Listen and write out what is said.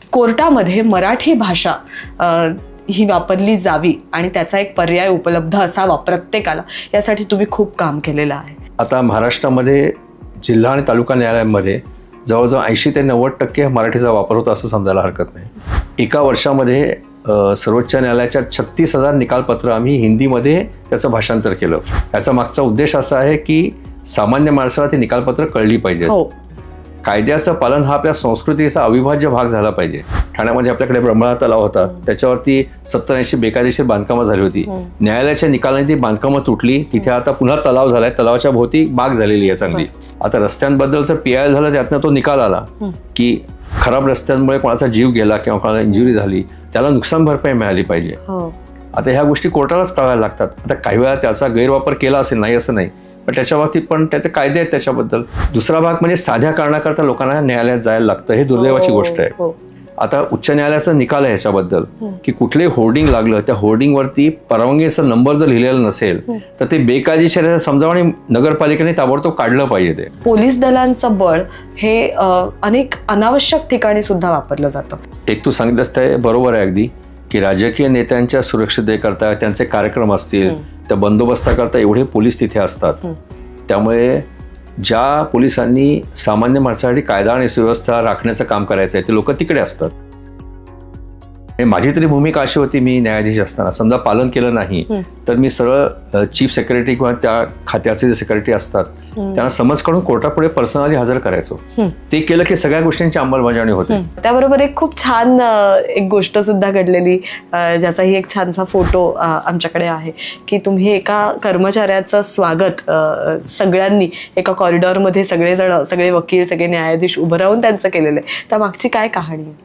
कोर्टामध्ये मराठी भाषा ही वापरली जावी आणि त्याचा एक पर्याय उपलब्ध असावा प्रत्येकाला, यासाठी तुम्ही खूप काम केलेलं आहे. आता महाराष्ट्रामध्ये जिल्हा आणि तालुका न्यायालयांमध्ये जवळजवळ 80 ते 90% मराठीचा वापर होतो असं समजायला हरकत नाही. एका वर्षामध्ये सर्वोच्च न्यायालयाच्या 36,000 निकालपत्र आम्ही हिंदीमध्ये त्याचं भाषांतर केलं. याचा मागचा उद्देश असा आहे की सामान्य माणसाला ती निकालपत्र कळली पाहिजे. कायद्याचं पालन हा आपल्या संस्कृतीचा अविभाज्य भाग झाला पाहिजे. ठाण्यामध्ये आपल्याकडे ब्रह्मळा तलाव होता, त्याच्यावरती 70-80 बेकायदेशीर बांधकामं झाली होती. न्यायालयाच्या निकालाने ती बांधकामं तुटली. तिथे आता पुन्हा तलाव झालाय, तलावाच्या भोवती बाग झालेली आहे चांगली. आता रस्त्यांबद्दलचं PI झालं, त्यातनं तो निकाल आला की खराब रस्त्यांमुळे कोणाचा जीव गेला किंवा कोणाला इंजुरी झाली त्याला नुकसान भरपाई मिळाली पाहिजे. आता ह्या गोष्टी कोर्टालाच कळायला लागतात. आता काही वेळा त्याचा गैरवापर केला असेल, नाही असं नाही, पण त्याच्या बाबतीत पण त्याचे कायदे आहेत त्याच्याबद्दल. दुसरा भाग म्हणजे साध्या कारणाकरता लोकांना न्यायालयात जायला लागतं, हे दुर्दैवाची गोष्ट आहे. आता उच्च न्यायालयाचा निकाल आहे ह्याच्याबद्दल की कुठले होर्डिंग लागलं, त्या होर्डिंगवरती परवानगीचा नंबर जर लिहिलेला नसेल तर ते बेकायदेशीर समजावं आणि नगरपालिकेने ताबडतोब काढलं पाहिजे. ते पोलीस दलांचं बळ हे अनेक अनावश्यक ठिकाणी सुद्धा वापरलं जातं. एक तू सांगितलंस ते बरोबर आहे अगदी, की राजकीय नेत्यांच्या सुरक्षिततेकरता त्यांचे कार्यक्रम असतील, त्या बंदोबस्ताकरता एवढे पोलीस तिथे असतात. त्यामुळे ज्या पोलिसांनी सामान्य माणसासाठी कायदा आणि सुव्यवस्था राखण्याचं काम करायचं आहे ते लोक तिकडे असतात. माझी तरी भूमिका अशी होती, मी न्यायाधीश असताना समजा पालन केलं नाही तर मी सरळ चीफ सेक्रेटरी किंवा त्या खात्याचे जे सेक्रेटरी असतात त्यांना समज काढून कोर्टापुढे पर्सनली हजर करायचो. ते केलं की सगळ्या गोष्टींची अंमलबजावणी होते. त्याबरोबर एक खूप छान एक गोष्ट सुद्धा घडलेली, ज्याचाही एक छानसा फोटो आमच्याकडे आहे, की तुम्ही एका कर्मचाऱ्याचं स्वागत सगळ्यांनी एका कॉरिडॉरमध्ये सगळे वकील, सगळे न्यायाधीश उभं राहून त्यांचं केलेलं आहे. त्या मागची काय कहाणी आहे?